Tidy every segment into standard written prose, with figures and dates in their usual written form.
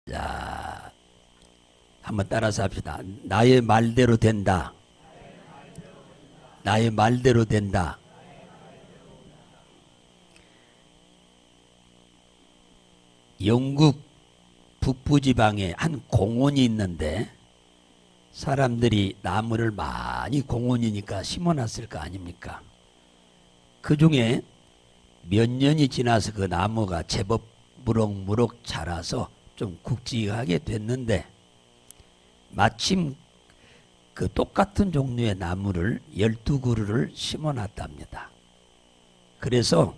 자, 한번 따라서 합시다. 나의 말대로 된다. 나의 말대로 된다. 영국 북부지방에 한 공원이 있는데 사람들이 나무를 많이 공원이니까 심어놨을 거 아닙니까? 그 중에 몇 년이 지나서 그 나무가 제법 무럭무럭 자라서 좀 굵직하게 됐는데 마침 그 똑같은 종류의 나무를 12그루를 심어놨답니다. 그래서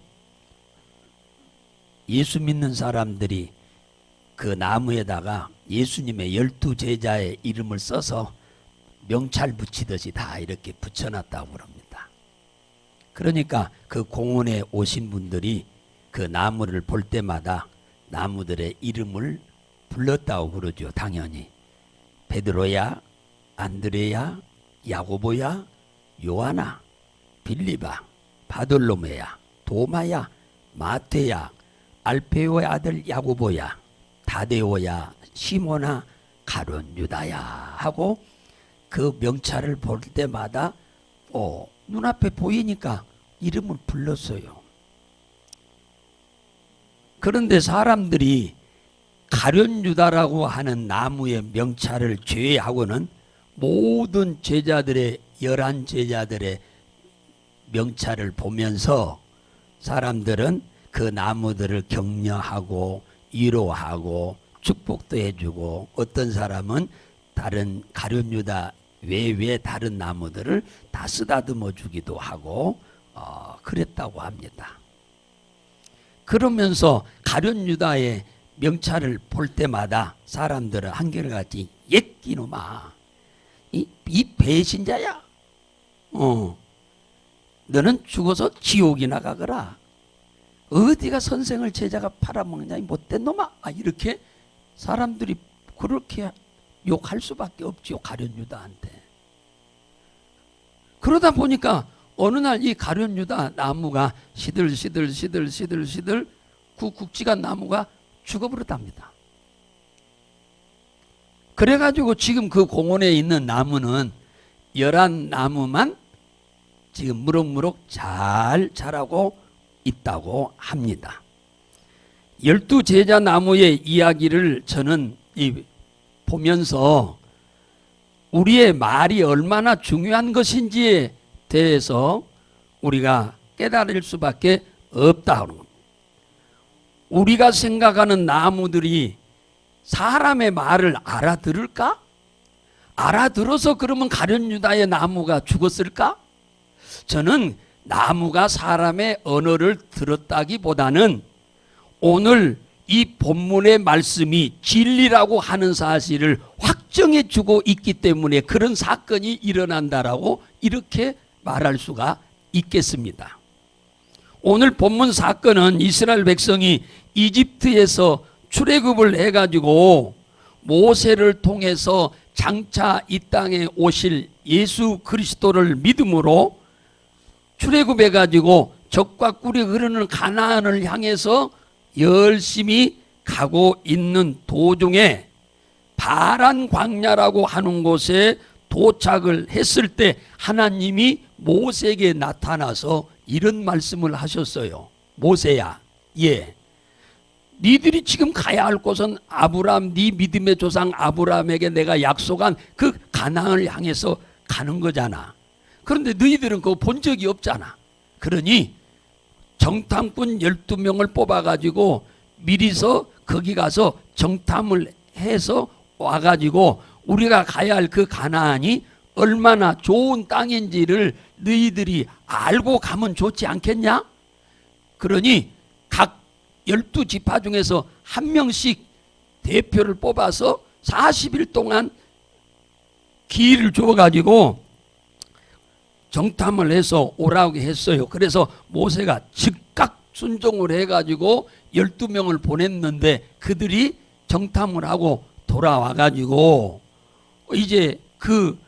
예수 믿는 사람들이 그 나무에다가 예수님의 12제자의 이름을 써서 명찰 붙이듯이 다 이렇게 붙여놨다고 그럽니다. 그러니까 그 공원에 오신 분들이 그 나무를 볼 때마다 나무들의 이름을 불렀다고 그러죠. 당연히 베드로야, 안드레야, 야고보야, 요하나, 빌리바, 바돌로메야, 도마야, 마태야, 알페오의 아들 야고보야, 다데오야, 시모나, 가룟 유다야 하고 그 명찰을 볼 때마다 눈앞에 보이니까 이름을 불렀어요. 그런데 사람들이 가룟 유다라고 하는 나무의 명찰을 제외하고는 모든 제자들의 11제자들의 명찰을 보면서 사람들은 그 나무들을 격려하고 위로하고 축복도 해주고 어떤 사람은 다른 가룟 유다 외에 다른 나무들을 다 쓰다듬어 주기도 하고 그랬다고 합니다. 그러면서 가룟 유다의 명찰을 볼 때마다 사람들은 한결같이 옛기놈아 이 배신자야. 너는 죽어서 지옥이나 가거라. 어디가 선생을 제자가 팔아먹느냐 이 못된 놈아. 이렇게 사람들이 그렇게 욕할 수밖에 없지요. 가룟 유다한테. 그러다 보니까 어느 날 이 가룟 유다 나무가 시들시들 그 굵직한 나무가 죽어버렸답니다. 그래가지고 지금 그 공원에 있는 나무는 11나무만 지금 무럭무럭 잘 자라고 있다고 합니다. 12제자 나무의 이야기를 저는 보면서 우리의 말이 얼마나 중요한 것인지에 대해서 우리가 깨달을 수밖에 없다는 겁니다. 우리가 생각하는 나무들이 사람의 말을 알아들을까? 알아들어서 그러면 가룟 유다의 나무가 죽었을까? 저는 나무가 사람의 언어를 들었다기보다는 오늘 이 본문의 말씀이 진리라고 하는 사실을 확정해 주고 있기 때문에 그런 사건이 일어난다라고 이렇게 말할 수가 있겠습니다. 오늘 본문 사건은 이스라엘 백성이 이집트에서 출애굽을 해가지고 모세를 통해서 장차 이 땅에 오실 예수 그리스도를 믿음으로 출애굽해가지고 적과 꿀이 흐르는 가나안을 향해서 열심히 가고 있는 도중에 바란 광야라고 하는 곳에 도착을 했을 때 하나님이 모세에게 나타나서 이런 말씀을 하셨어요. 모세야, 니들이 지금 가야 할 곳은 아브라함, 네 믿음의 조상 아브라함에게 내가 약속한 그 가나안을 향해서 가는 거잖아. 그런데 너희들은 그거 본 적이 없잖아. 그러니 정탐꾼 12명을 뽑아가지고 미리서 거기 가서 정탐을 해서 와가지고 우리가 가야 할 그 가나안이 얼마나 좋은 땅인지를 너희들이 알고 가면 좋지 않겠냐? 그러니 각 12지파 중에서 한 명씩 대표를 뽑아서 40일 동안 기회를 줘가지고 정탐을 해서 오라고 했어요. 그래서 모세가 즉각 순종을 해가지고 12명을 보냈는데 그들이 정탐을 하고 돌아와가지고 이제 그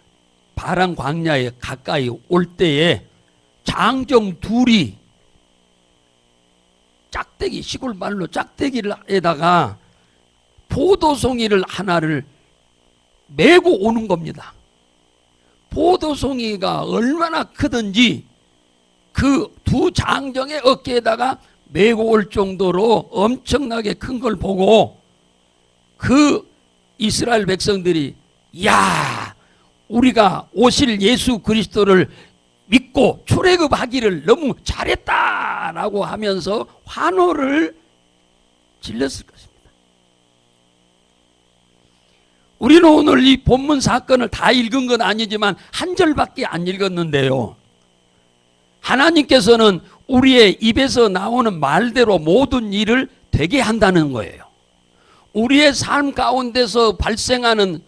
바란 광야에 가까이 올 때에 장정 둘이 짝대기, 시골 말로 짝대기에다가 포도송이를 하나를 메고 오는 겁니다. 포도송이가 얼마나 크든지 그 두 장정의 어깨에다가 메고 올 정도로 엄청나게 큰 걸 보고 그 이스라엘 백성들이 야, 우리가 오실 예수 그리스도를 믿고 출애굽하기를 너무 잘했다라고 하면서 환호를 질렀을 것입니다. 우리는 오늘 이 본문 사건을 다 읽은 건 아니지만 한 절밖에 안 읽었는데요. 하나님께서는 우리의 입에서 나오는 말대로 모든 일을 되게 한다는 거예요. 우리의 삶 가운데서 발생하는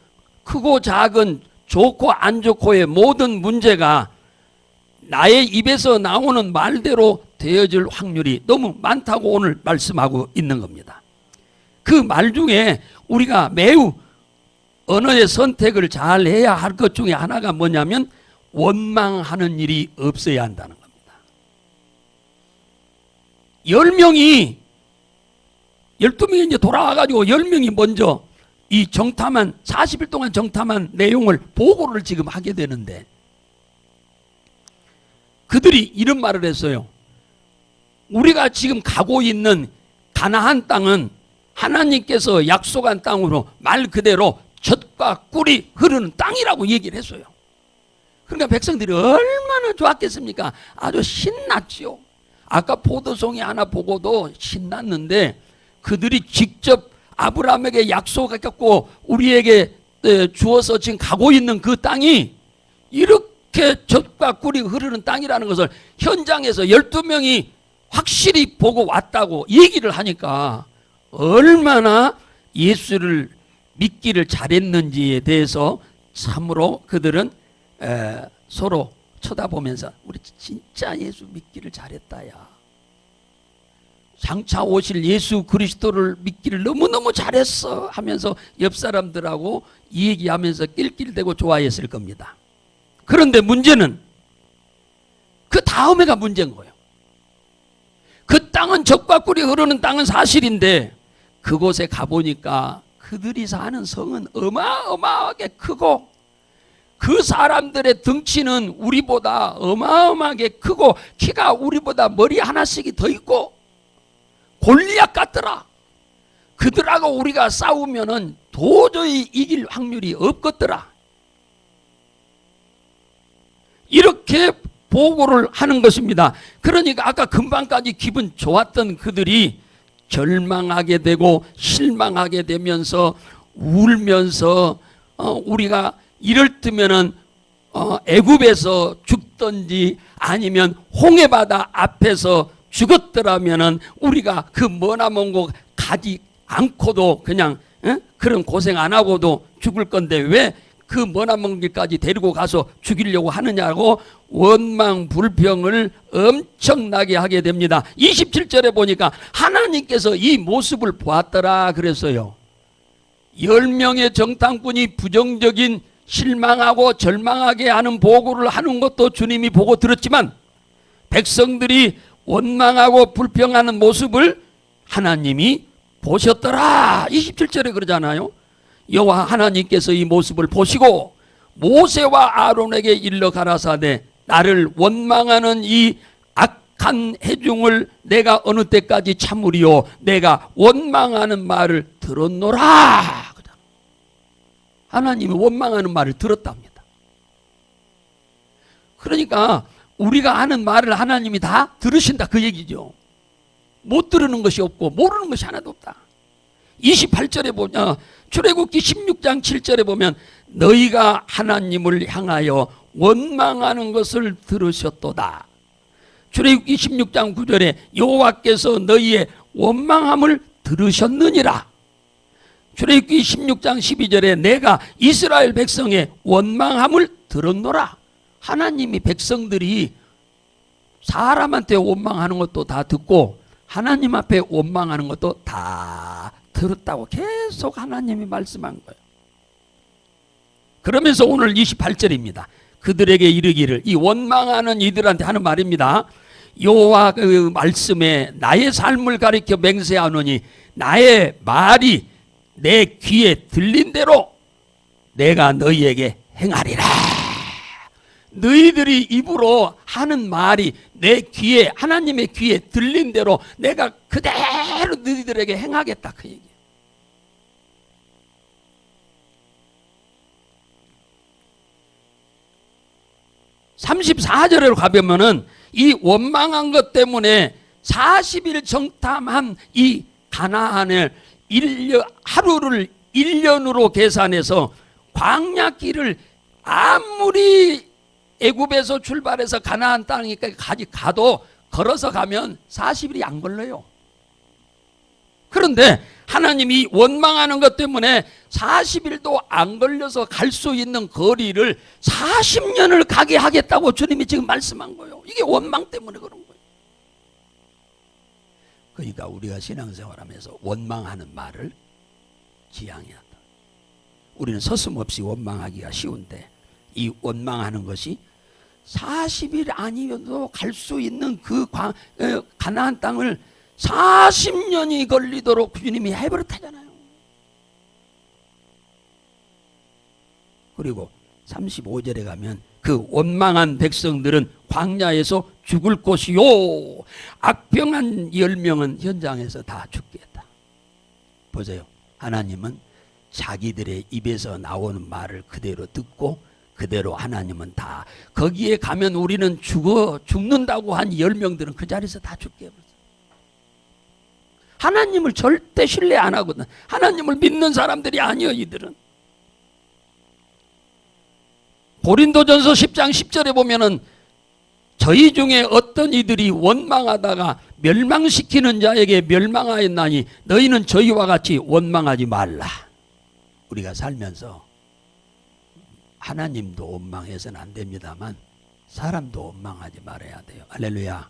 크고 작은 좋고 안 좋고의 모든 문제가 나의 입에서 나오는 말대로 되어질 확률이 너무 많다고 오늘 말씀하고 있는 겁니다. 그 말 중에 우리가 매우 언어의 선택을 잘 해야 할 것 중에 하나가 뭐냐면 원망하는 일이 없어야 한다는 겁니다. 10명이 12명이 이제 돌아와가지고 10명이 먼저 이 정탐한 40일 동안 정탐한 내용을 보고를 지금 하게 되는데 그들이 이런 말을 했어요. 우리가 지금 가고 있는 가나안 땅은 하나님께서 약속한 땅으로 말 그대로 젖과 꿀이 흐르는 땅이라고 얘기를 했어요. 그러니까 백성들이 얼마나 좋았겠습니까? 아주 신났지요. 아까 포도송이 하나 보고도 신났는데 그들이 직접 아브라함에게 약속했고 우리에게 주어서 지금 가고 있는 그 땅이 이렇게 젖과 꿀이 흐르는 땅이라는 것을 현장에서 12명이 확실히 보고 왔다고 얘기를 하니까 얼마나 예수를 믿기를 잘했는지에 대해서 참으로 그들은 서로 쳐다보면서 우리 진짜 예수 믿기를 잘했다 야. 장차 오실 예수 그리스도를 믿기를 너무너무 잘했어 하면서 옆 사람들하고 얘기하면서 낄낄대고 좋아했을 겁니다. 그런데 문제는 그 다음에가 문제인 거예요. 그 땅은 젖과 꿀이 흐르는 땅은 사실인데 그곳에 가보니까 그들이 사는 성은 어마어마하게 크고 그 사람들의 덩치는 우리보다 어마어마하게 크고 키가 우리보다 머리 하나씩이 더 있고 골리앗 같더라. 그들하고 우리가 싸우면은 도저히 이길 확률이 없겠더라. 이렇게 보고를 하는 것입니다. 그러니까 아까 금방까지 기분 좋았던 그들이 절망하게 되고 실망하게 되면서 울면서 우리가 이럴 때면은 애굽에서 죽든지 아니면 홍해바다 앞에서 죽었더라면은 우리가 그 머나먼 곳 가지 않고도 그냥 그런 고생 안 하고도 죽을 건데 왜 그 머나먼 길까지 데리고 가서 죽이려고 하느냐고 원망 불평을 엄청나게 하게 됩니다. 27절에 보니까 하나님께서 이 모습을 보았더라 그랬어요. 10명의 정탐꾼이 부정적인 실망하고 절망하게 하는 보고를 하는 것도 주님이 보고 들었지만 백성들이 원망하고 불평하는 모습을 하나님이 보셨더라. 27절에 그러잖아요. 여호와 하나님께서 이 모습을 보시고 모세와 아론에게 일러 가라사대 나를 원망하는 이 악한 해중을 내가 어느 때까지 참으리요 내가 원망하는 말을 들었노라. 하나님이 원망하는 말을 들었답니다. 그러니까 우리가 하는 말을 하나님이 다 들으신다 그 얘기죠. 못 들으는 것이 없고 모르는 것이 하나도 없다. 28절에 보면 출애굽기 16장 7절에 보면 너희가 하나님을 향하여 원망하는 것을 들으셨도다. 출애굽기 16장 9절에 여호와께서 너희의 원망함을 들으셨느니라. 출애굽기 16장 12절에 내가 이스라엘 백성의 원망함을 들었노라. 하나님이 백성들이 사람한테 원망하는 것도 다 듣고 하나님 앞에 원망하는 것도 다 들었다고 계속 하나님이 말씀한 거예요. 그러면서 오늘 28절입니다. 그들에게 이르기를 이 원망하는 이들한테 하는 말입니다. 여호와 그 말씀에 나의 삶을 가리켜 맹세하노니 나의 말이 내 귀에 들린 대로 내가 너희에게 행하리라. 너희들이 입으로 하는 말이 내 귀에, 하나님의 귀에 들린 대로 내가 그대로 너희들에게 행하겠다, 그 얘기예요. (34절로) 가보면은 이 원망한 것 때문에 40일 정탐한 이 가나안을 하루를 1년으로 계산해서 광야길을 아무리 애굽에서 출발해서 가나안 땅까지 가도 걸어서 가면 40일이 안 걸려요. 그런데 하나님이 원망하는 것 때문에 40일도 안 걸려서 갈 수 있는 거리를 40년을 가게 하겠다고 주님이 지금 말씀한 거예요. 이게 원망 때문에 그런 거예요. 그러니까 우리가 신앙생활하면서 원망하는 말을 지양해야 한다. 우리는 서슴없이 원망하기가 쉬운데 이 원망하는 것이 40일 아니어도 갈 수 있는 그 가나안 땅을 40년이 걸리도록 주님이 해버렸다잖아요. 그리고 35절에 가면 그 원망한 백성들은 광야에서 죽을 곳이요, 악병한 10명은 현장에서 다 죽겠다. 보세요. 하나님은 자기들의 입에서 나오는 말을 그대로 듣고 그대로 하나님은 다, 거기에 가면 우리는 죽는다고 한 10명들은 그 자리에서 다 죽게 해버렸어요. 하나님을 절대 신뢰 안 하거든. 하나님을 믿는 사람들이 아니에요, 이들은. 고린도전서 10장 10절에 보면은 저희 중에 어떤 이들이 원망하다가 멸망시키는 자에게 멸망하였나니 너희는 저희와 같이 원망하지 말라. 우리가 살면서 하나님도 원망해서는 안 됩니다만 사람도 원망하지 말아야 돼요. 할렐루야.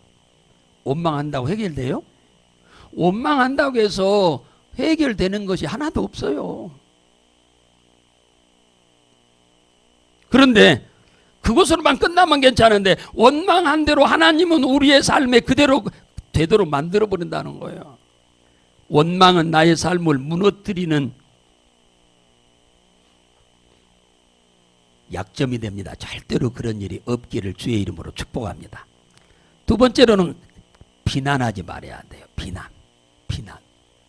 원망한다고 해결돼요? 원망한다고 해서 해결되는 것이 하나도 없어요. 그런데 그것으로만 끝나면 괜찮은데 원망한 대로 하나님은 우리의 삶에 그대로 되도록 만들어버린다는 거예요. 원망은 나의 삶을 무너뜨리는 약점이 됩니다. 절대로 그런 일이 없기를 주의 이름으로 축복합니다. 두 번째로는 비난하지 말아야 돼요. 비난.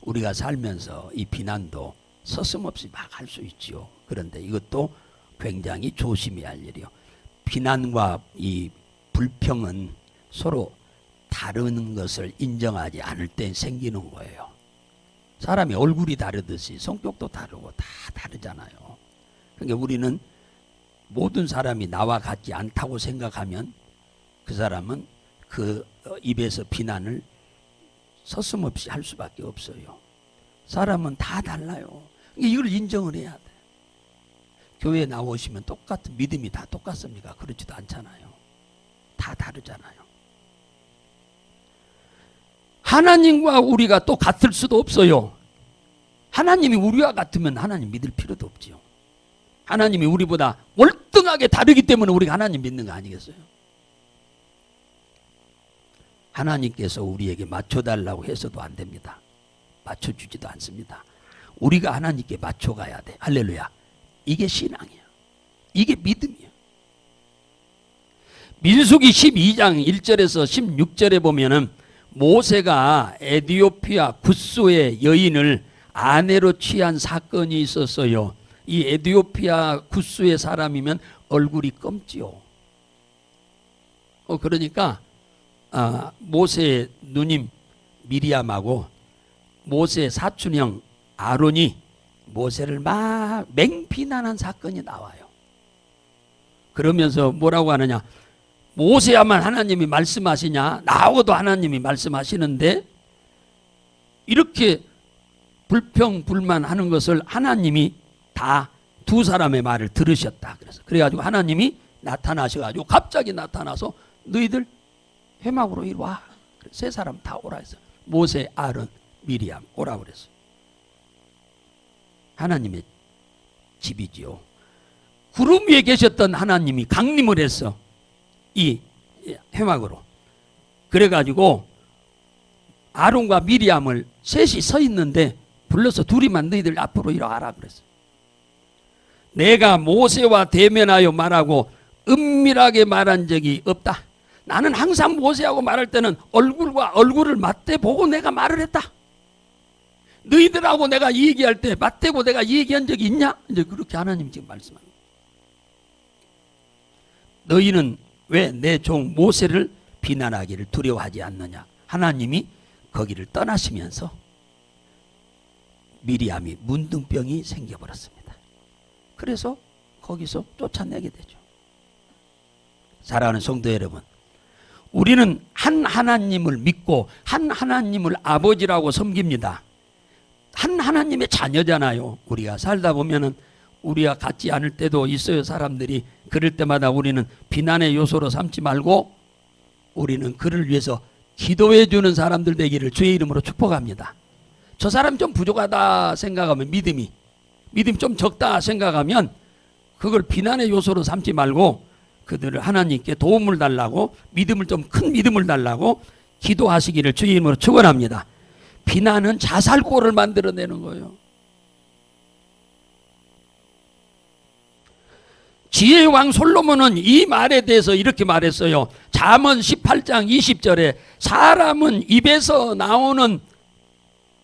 우리가 살면서 이 비난도 서슴없이 막 할 수 있죠. 그런데 이것도 굉장히 조심해야 할 일이요. 비난과 이 불평은 서로 다른 것을 인정하지 않을 때 생기는 거예요. 사람이 얼굴이 다르듯이 성격도 다르고 다 다르잖아요. 그러니까 우리는 모든 사람이 나와 같지 않다고 생각하면 그 사람은 그 입에서 비난을 서슴없이 할 수밖에 없어요. 사람은 다 달라요. 이걸 인정을 해야 돼. 교회에 나오시면 똑같은 믿음이 다 똑같습니까? 그렇지도 않잖아요. 다 다르잖아요. 하나님과 우리가 또 같을 수도 없어요. 하나님이 우리와 같으면 하나님 믿을 필요도 없지요. 하나님이 우리보다 월등하게 다르기 때문에 우리가 하나님 믿는 거 아니겠어요? 하나님께서 우리에게 맞춰달라고 해서도 안 됩니다. 맞춰주지도 않습니다. 우리가 하나님께 맞춰가야 돼. 할렐루야. 이게 신앙이야. 이게 믿음이야. 민수기 12장 1절에서 16절에 보면은 모세가 에디오피아 굿수의 여인을 아내로 취한 사건이 있었어요. 이 에디오피아 굿수의 사람이면 얼굴이 검지요. 그러니까 모세의 누님 미리암하고 모세의 사촌형 아론이 모세를 막 맹비난한 사건이 나와요. 그러면서 뭐라고 하느냐, 모세야만 하나님이 말씀하시냐, 나하고도 하나님이 말씀하시는데 이렇게 불평불만하는 것을 하나님이 다 두 사람의 말을 들으셨다. 그래가지고 하나님이 나타나셔가지고 갑자기 나타나서 너희들 회막으로 이리 와. 세 사람 다 오라 했어요. 모세, 아론, 미리암 오라 그랬어요. 하나님의 집이지요. 구름 위에 계셨던 하나님이 강림을 했어. 이 회막으로. 그래가지고 아론과 미리암을 셋이 서 있는데 불러서 둘이만 너희들 앞으로 일어나라 그랬어요. 내가 모세와 대면하여 말하고 은밀하게 말한 적이 없다. 나는 항상 모세하고 말할 때는 얼굴과 얼굴을 맞대보고 내가 말을 했다. 너희들하고 내가 얘기할 때 맞대고 내가 얘기한 적이 있냐? 이제 그렇게 하나님 지금 말씀합니다. 너희는 왜 내 종 모세를 비난하기를 두려워하지 않느냐? 하나님이 거기를 떠나시면서 미리암이 문둥병이 생겨버렸습니다. 그래서 거기서 쫓아내게 되죠. 사랑하는 성도 여러분, 우리는 한 하나님을 믿고 한 하나님을 아버지라고 섬깁니다. 한 하나님의 자녀잖아요. 우리가 살다 보면은 우리와 같지 않을 때도 있어요. 사람들이. 그럴 때마다 우리는 비난의 요소로 삼지 말고 우리는 그를 위해서 기도해 주는 사람들 되기를 주의 이름으로 축복합니다. 저 사람 좀 부족하다 생각하면 믿음이 좀 적다 생각하면 그걸 비난의 요소로 삼지 말고 그들을 하나님께 도움을 달라고 믿음을 좀 큰 믿음을 달라고 기도하시기를 주의 이름으로 축원합니다. 비난은 자살골을 만들어내는 거예요. 지혜의 왕 솔로몬은 이 말에 대해서 이렇게 말했어요. 잠언 18장 20절에 사람은 입에서 나오는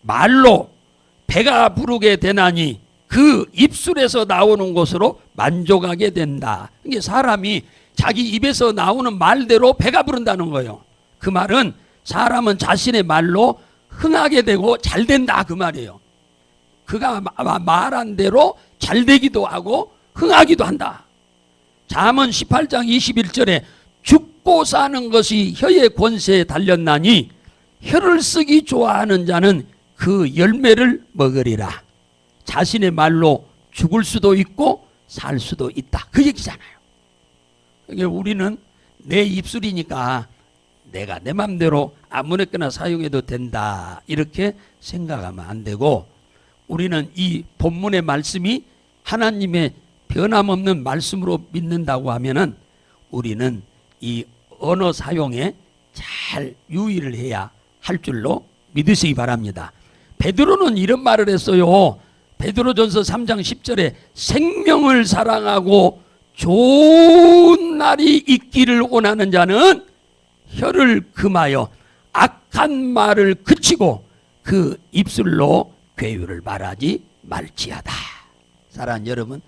말로 배가 부르게 되나니 그 입술에서 나오는 것으로 만족하게 된다. 이게 사람이 자기 입에서 나오는 말대로 배가 부른다는 거예요. 그 말은 사람은 자신의 말로 흥하게 되고 잘 된다 그 말이에요. 그가 말한 대로 잘 되기도 하고 흥하기도 한다. 잠언 18장 21절에 죽고 사는 것이 혀의 권세에 달렸나니 혀를 쓰기 좋아하는 자는 그 열매를 먹으리라. 자신의 말로 죽을 수도 있고 살 수도 있다. 그 얘기잖아요. 그러니까 우리는 내 입술이니까 내가 내 맘대로 아무렇게나 사용해도 된다 이렇게 생각하면 안 되고 우리는 이 본문의 말씀이 하나님의 변함없는 말씀으로 믿는다고 하면은 우리는 이 언어 사용에 잘 유의를 해야 할 줄로 믿으시기 바랍니다. 베드로는 이런 말을 했어요. 베드로전서 3장 10절에 생명을 사랑하고 좋은 날이 있기를 원하는 자는 혀를 금하여 악한 말을 그치고 그 입술로 괴유를 말하지 말지어다. 사랑하는 여러분,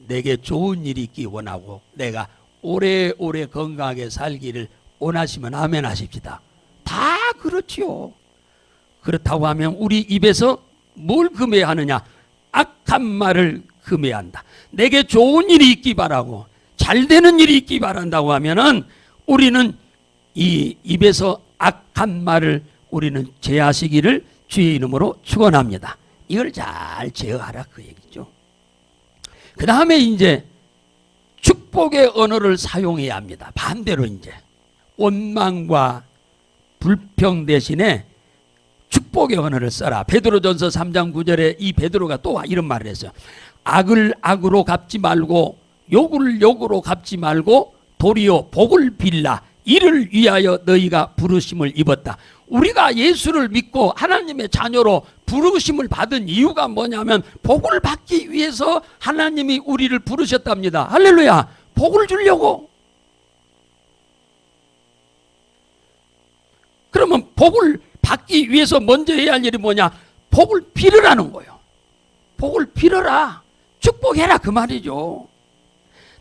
내게 좋은 일이 있기 원하고 내가 오래오래 건강하게 살기를 원하시면 아멘 하십시다. 다 그렇지요. 그렇다고 하면 우리 입에서 뭘 금해야 하느냐? 악한 말을 금해야 한다. 내게 좋은 일이 있기 바라고 잘 되는 일이 있기 바란다고 하면은 우리는 이 입에서 악한 말을 우리는 제하시기를 주의 이름으로 축원합니다. 이걸 잘 제어하라 그 얘기죠. 그 다음에 이제 축복의 언어를 사용해야 합니다. 반대로 이제 원망과 불평 대신에 축복의 언어를 써라. 베드로전서 3장 9절에 이 베드로가 또 이런 말을 했어요. 악을 악으로 갚지 말고 욕을 욕으로 갚지 말고 도리어 복을 빌라. 이를 위하여 너희가 부르심을 입었다. 우리가 예수를 믿고 하나님의 자녀로 부르심을 받은 이유가 뭐냐면 복을 받기 위해서 하나님이 우리를 부르셨답니다. 할렐루야. 복을 주려고. 그러면 복을 받기 위해서 먼저 해야 할 일이 뭐냐? 복을 빌으라는 거예요. 복을 빌어라. 축복해라 그 말이죠.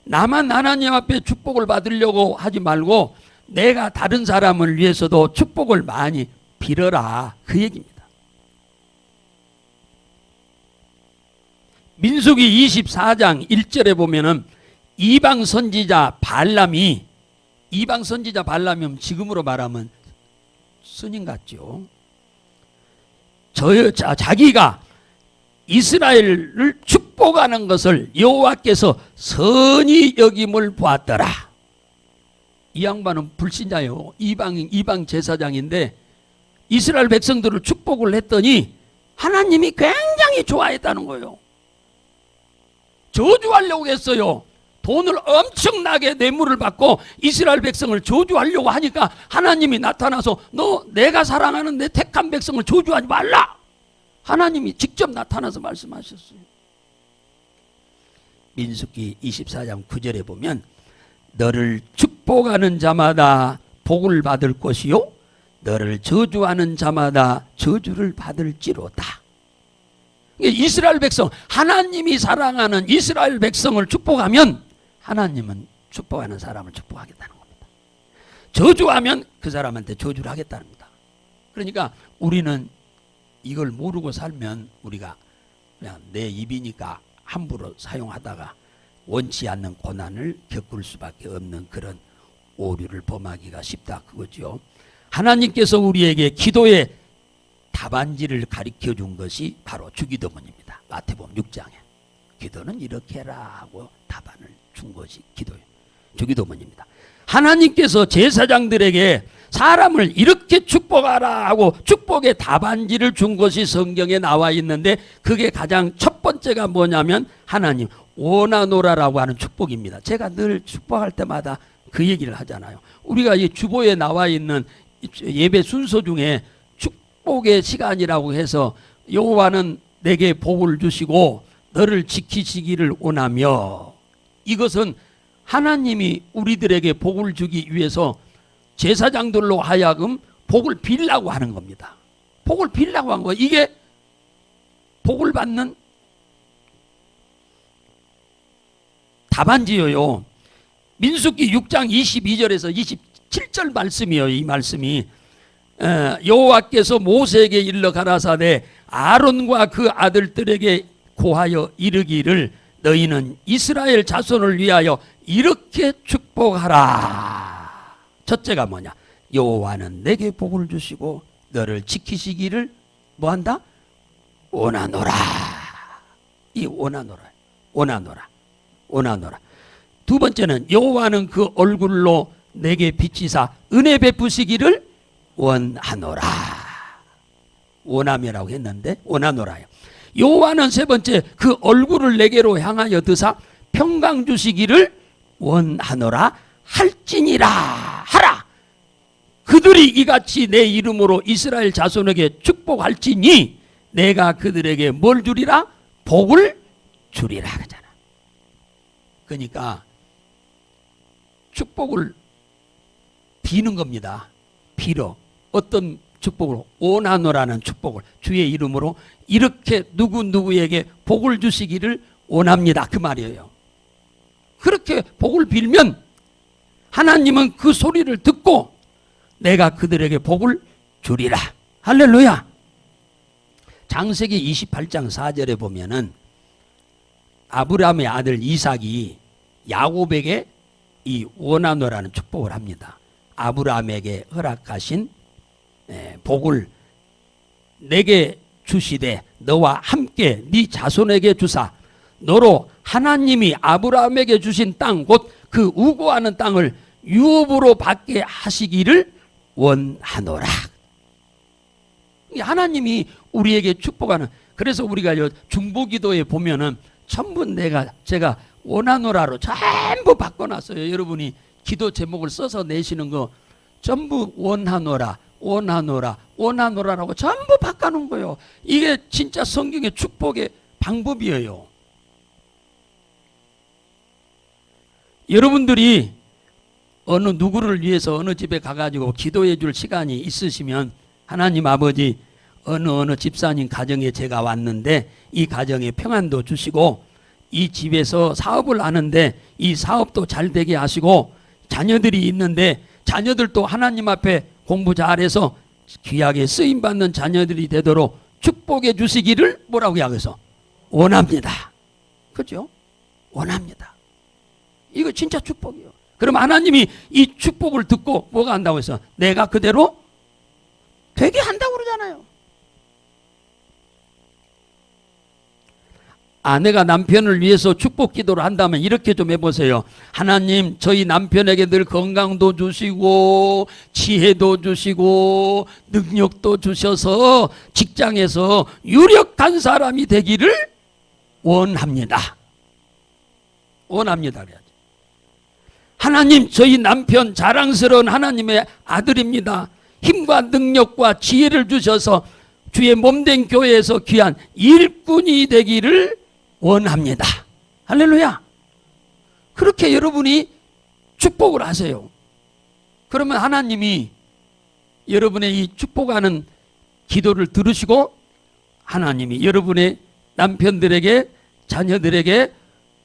나만 하나님 앞에 축복을 받으려고 하지 말고 내가 다른 사람을 위해서도 축복을 많이 빌어라 그 얘기입니다. 민수기 24장 1절에 보면은 이방 선지자 발람이 지금으로 말하면 스님 같죠. 자기가 이스라엘을 축복하는 것을 여호와께서 선히 여김을 보았더라. 이 양반은 불신자예요. 이방 제사장인데 이스라엘 백성들을 축복을 했더니 하나님이 굉장히 좋아했다는 거예요. 저주하려고 했어요. 돈을 엄청나게 뇌물을 받고 이스라엘 백성을 저주하려고 하니까 하나님이 나타나서 너 내가 사랑하는 내 택한 백성을 저주하지 말라. 하나님이 직접 나타나서 말씀하셨어요. 민수기 24장 9절에 보면 너를 축복하는 자마다 복을 받을 것이요 너를 저주하는 자마다 저주를 받을지로다. 이스라엘 백성, 하나님이 사랑하는 이스라엘 백성을 축복하면 하나님은 축복하는 사람을 축복하겠다는 겁니다. 저주하면 그 사람한테 저주를 하겠다는 겁니다. 그러니까 우리는 이걸 모르고 살면 우리가 그냥 내 입이니까 함부로 사용하다가 원치 않는 고난을 겪을 수밖에 없는 그런 오류를 범하기가 쉽다 그거죠. 하나님께서 우리에게 기도의 답안지를 가르쳐 준 것이 바로 주기도문입니다. 마태복음 6장에 기도는 이렇게 해라 하고 답안을 준 것이 기도예요. 주기도문입니다. 하나님께서 제사장들에게 사람을 이렇게 축복하라 하고 축복의 답안지를 준 것이 성경에 나와 있는데 그게 가장 첫 번째가 뭐냐면 하나님 원하노라라고 하는 축복입니다. 제가 늘 축복할 때마다 그 얘기를 하잖아요. 우리가 이 주보에 나와 있는 예배 순서 중에 축복의 시간이라고 해서 여호와는 내게 복을 주시고 너를 지키시기를 원하며, 이것은 하나님이 우리들에게 복을 주기 위해서 제사장들로 하여금 복을 빌라고 하는 겁니다. 복을 빌라고 한 거예요. 이게 복을 받는 답안지예요. 민수기 6장 22절에서 27절 말씀이에요. 이 말씀이 여호와께서 모세에게 일러 가라사대 아론과 그 아들들에게 고하여 이르기를 너희는 이스라엘 자손을 위하여 이렇게 축복하라. 첫째가 뭐냐? 여호와는 내게 복을 주시고 너를 지키시기를 뭐한다? 원하노라. 이 원하노라. 두 번째는 여호와는 그 얼굴로 내게 비치사 은혜 베푸시기를 원하노라. 원하며라고 했는데 원하노라요. 여호와는 세 번째 그 얼굴을 내게로 향하여 드사 평강 주시기를 원하노라 할지니라. 하라. 그들이 이같이 내 이름으로 이스라엘 자손에게 축복할지니 내가 그들에게 뭘 주리라? 복을 주리라 그러잖아. 그러니까 축복을 비는 겁니다. 빌어. 어떤 축복을? 원하노라는 축복을 주의 이름으로 이렇게 누구누구에게 복을 주시기를 원합니다. 그 말이에요. 그렇게 복을 빌면 하나님은 그 소리를 듣고 내가 그들에게 복을 주리라. 할렐루야. 창세기 28장 4절에 보면은 아브라함의 아들 이삭이 야곱에게 이 원하노라는 축복을 합니다. 아브라함에게 허락하신 복을 내게 주시되 너와 함께 네 자손에게 주사 너로 하나님이 아브라함에게 주신 땅 곧 그 우고하는 땅을 유업으로 받게 하시기를 원하노라. 하나님이 우리에게 축복하는, 그래서 우리가 중보기도에 보면은 전부 제가 원하노라로 전부 바꿔놨어요. 여러분이 기도 제목을 써서 내시는 거 전부 원하노라라고 전부 바꿔놓은 거예요. 이게 진짜 성경의 축복의 방법이에요. 여러분들이 어느 누구를 위해서 어느 집에 가가지고 기도해 줄 시간이 있으시면 하나님 아버지 어느 집사님 가정에 제가 왔는데 이 가정에 평안도 주시고 이 집에서 사업을 하는데 이 사업도 잘 되게 하시고 자녀들이 있는데 자녀들도 하나님 앞에 공부 잘해서 귀하게 쓰임받는 자녀들이 되도록 축복해 주시기를 뭐라고 하겠어? 원합니다. 그죠? 원합니다. 이거 진짜 축복이에요. 그럼 하나님이 이 축복을 듣고 뭐가 한다고 해서 내가 그대로 되게 한다고 그러잖아요. 아내가 남편을 위해서 축복 기도를 한다면 이렇게 좀 해보세요. 하나님 저희 남편에게 늘 건강도 주시고 지혜도 주시고 능력도 주셔서 직장에서 유력한 사람이 되기를 원합니다. 원합니다 그래야지. 하나님 저희 남편 자랑스러운 하나님의 아들입니다. 힘과 능력과 지혜를 주셔서 주의 몸된 교회에서 귀한 일꾼이 되기를 원합니다. 할렐루야. 그렇게 여러분이 축복을 하세요. 그러면 하나님이 여러분의 이 축복하는 기도를 들으시고 하나님이 여러분의 남편들에게 자녀들에게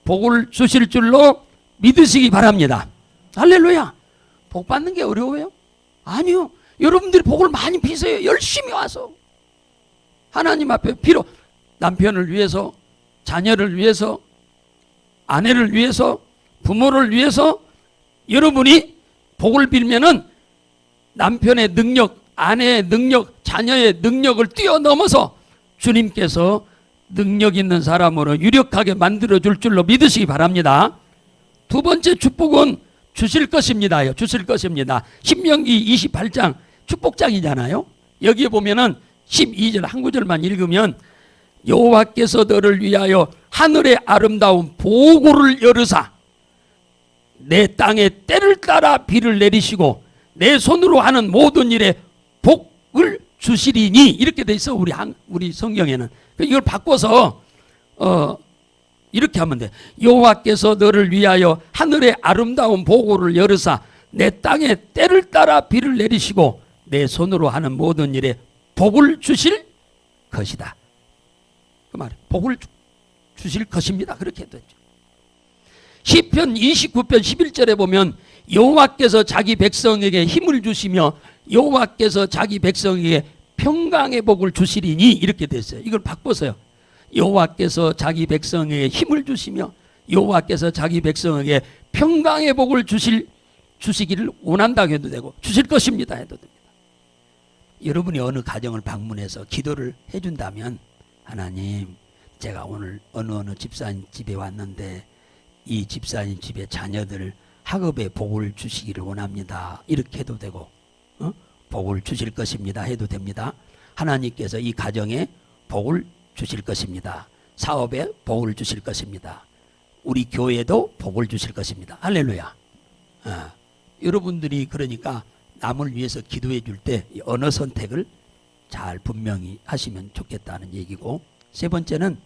복을 주실 줄로 믿으시기 바랍니다. 할렐루야. 복 받는 게 어려워요? 아니요. 여러분들이 복을 많이 비세요. 열심히 와서 하나님 앞에 비록 남편을 위해서, 자녀를 위해서, 아내를 위해서, 부모를 위해서 여러분이 복을 빌면은 남편의 능력, 아내의 능력, 자녀의 능력을 뛰어넘어서 주님께서 능력 있는 사람으로 유력하게 만들어 줄 줄로 믿으시기 바랍니다. 두 번째 축복은 주실 것입니다. 주실 것입니다. 신명기 28장 축복장이잖아요. 여기에 보면은 12절 한 구절만 읽으면 여호와께서 너를 위하여 하늘의 아름다운 보고를 열으사 내 땅에 때를 따라 비를 내리시고 내 손으로 하는 모든 일에 복을 주시리니 이렇게 돼 있어. 우리 성경에는 이걸 바꿔서 이렇게 하면 돼. 여호와께서 너를 위하여 하늘의 아름다운 보고를 열으사 내 땅에 때를 따라 비를 내리시고 내 손으로 하는 모든 일에 복을 주실 것이다. 그 말이 복을 주실 것입니다. 그렇게 됐죠. 시편 29편 11절에 보면 여호와께서 자기 백성에게 힘을 주시며 여호와께서 자기 백성에게 평강의 복을 주시리니 이렇게 됐어요. 이걸 바꿔서요. 여호와께서 자기 백성에게 힘을 주시며 여호와께서 자기 백성에게 평강의 복을 주시기를 원한다고 해도 되고 주실 것입니다 해도 됩니다. 여러분이 어느 가정을 방문해서 기도를 해준다면 하나님, 제가 오늘 어느 집사님 집에 왔는데 이 집사님 집에 자녀들 학업에 복을 주시기를 원합니다. 이렇게 해도 되고 복을 주실 것입니다 해도 됩니다. 하나님께서 이 가정에 복을 주실 것입니다. 사업에 복을 주실 것입니다. 우리 교회도 복을 주실 것입니다. 할렐루야. 여러분들이 그러니까 남을 위해서 기도해 줄 때 언어 선택을 잘 분명히 하시면 좋겠다는 얘기고, 세 번째는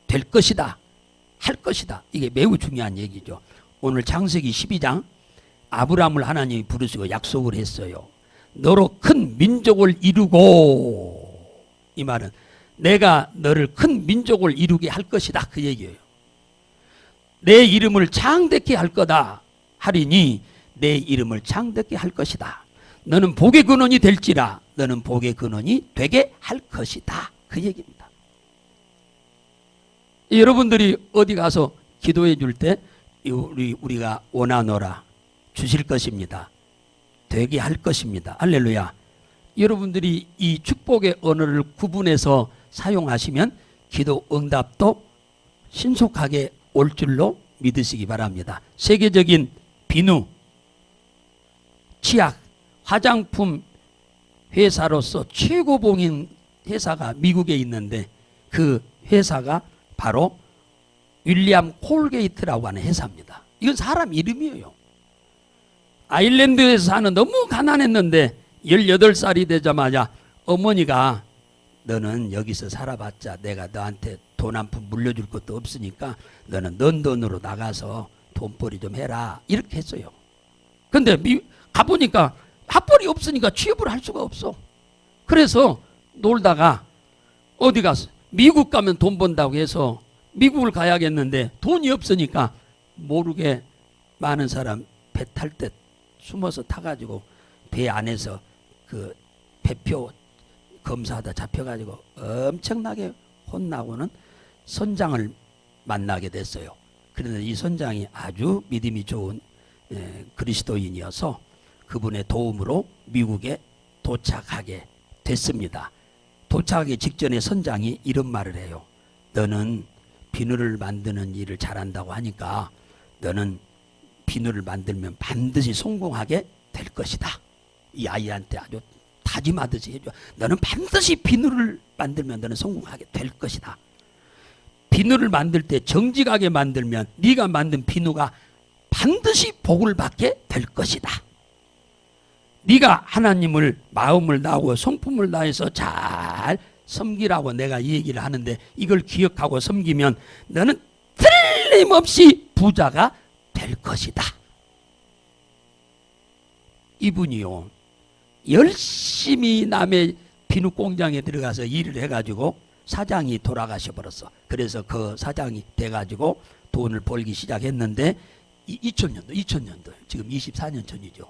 될 것이다, 할 것이다. 이게 매우 중요한 얘기죠. 오늘 창세기 12장 아브라함을 하나님이 부르시고 약속을 했어요. 너로 큰 민족을 이루고, 이 말은 내가 너를 큰 민족을 이루게 할 것이다 그 얘기예요. 내 이름을 창대케 할 거다 하리니 내 이름을 창대케 할 것이다. 너는 복의 근원이 될지라 너는 복의 근원이 되게 할 것이다 그 얘기입니다. 여러분들이 어디 가서 기도해 줄 때 우리가 원하노라 주실 것입니다. 되게 할 것입니다. 할렐루야. 여러분들이 이 축복의 언어를 구분해서 사용하시면 기도 응답도 신속하게 올 줄로 믿으시기 바랍니다. 세계적인 비누, 치약, 화장품 회사로서 최고봉인 회사가 미국에 있는데 그 회사가 바로 윌리엄 콜게이트라고 하는 회사입니다. 이건 사람 이름이에요. 아일랜드에서 사는 너무 가난했는데 18살이 되자마자 어머니가 너는 여기서 살아봤자 내가 너한테 돈 한 푼 물려줄 것도 없으니까 너는 런던으로 나가서 돈벌이 좀 해라 이렇게 했어요. 근데 가보니까 학벌이 없으니까 취업을 할 수가 없어. 그래서 놀다가 어디 가서 미국 가면 돈 번다고 해서 미국을 가야겠는데 돈이 없으니까 모르게 많은 사람 배 탈 때 숨어서 타가지고 배 안에서 그 배표 검사하다 잡혀가지고 엄청나게 혼나고는 선장을 만나게 됐어요. 그런데 이 선장이 아주 믿음이 좋은 그리스도인이어서 그분의 도움으로 미국에 도착하게 됐습니다. 도착하기 직전에 선장이 이런 말을 해요. 너는 비누를 만드는 일을 잘한다고 하니까 너는 비누를 만들면 반드시 성공하게 될 것이다. 이 아이한테 아주 다짐하듯이 해줘. 너는 반드시 비누를 만들면 너는 성공하게 될 것이다. 비누를 만들 때 정직하게 만들면 네가 만든 비누가 반드시 복을 받게 될 것이다. 네가 하나님을 마음을 다하고 성품을 다해서 잘 섬기라고 내가 이 얘기를 하는데 이걸 기억하고 섬기면 너는 틀림없이 부자가 될 것이다. 이분이요, 열심히 남의 비누 공장에 들어가서 일을 해가지고 사장이 돌아가셔 버렸어. 그래서 그 사장이 돼가지고 돈을 벌기 시작했는데 2000년도 지금 24년 전이죠.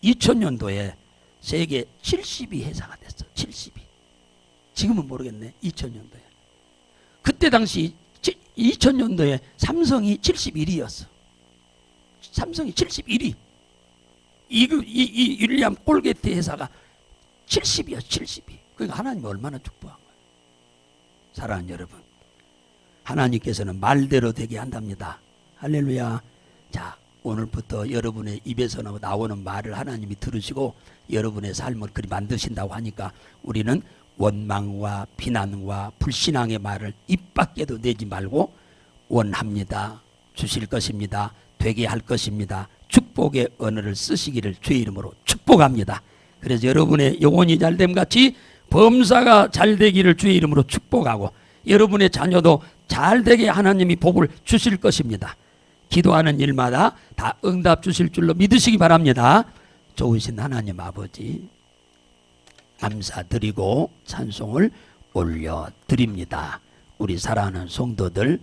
2000년도에 세계 70위 회사가 됐어. 70위. 지금은 모르겠네. 2000년도에. 그때 당시 2000년도에 삼성이 71위였어. 삼성이 71위. 이 윌리엄 콜게트 회사가 70이야, 70이. 그러니까 하나님이 얼마나 축복한 거예요. 사랑하는 여러분, 하나님께서는 말대로 되게 한답니다. 할렐루야. 자, 오늘부터 여러분의 입에서 나오는 말을 하나님이 들으시고 여러분의 삶을 그리 만드신다고 하니까 우리는 원망과 비난과 불신앙의 말을 입 밖에도 내지 말고 원합니다. 주실 것입니다. 되게 할 것입니다. 축복의 언어를 쓰시기를 주의 이름으로 축복합니다. 그래서 여러분의 영혼이 잘됨 같이 범사가 잘되기를 주의 이름으로 축복하고 여러분의 자녀도 잘되게 하나님이 복을 주실 것입니다. 기도하는 일마다 다 응답 주실 줄로 믿으시기 바랍니다. 좋으신 하나님 아버지, 감사드리고 찬송을 올려드립니다. 우리 사랑하는 성도들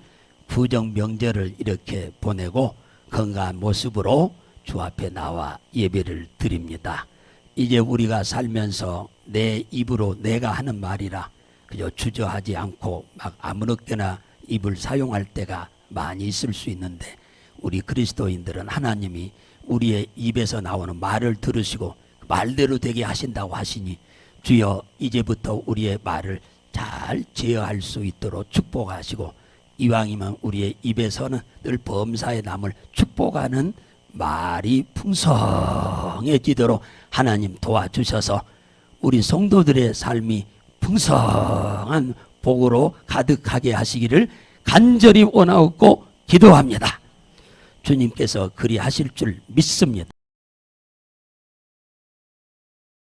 부정 명절을 이렇게 보내고 건강한 모습으로 주 앞에 나와 예배를 드립니다. 이제 우리가 살면서 내 입으로 내가 하는 말이라 그저 주저하지 않고 막 아무렇게나 입을 사용할 때가 많이 있을 수 있는데 우리 그리스도인들은 하나님이 우리의 입에서 나오는 말을 들으시고 말대로 되게 하신다고 하시니 주여 이제부터 우리의 말을 잘 제어할 수 있도록 축복하시고 이왕이면 우리의 입에서는 늘 범사의 남을 축복하는 말이 풍성해지도록 하나님 도와주셔서 우리 성도들의 삶이 풍성한 복으로 가득하게 하시기를 간절히 원하옵고 기도합니다. 주님께서 그리 하실 줄 믿습니다.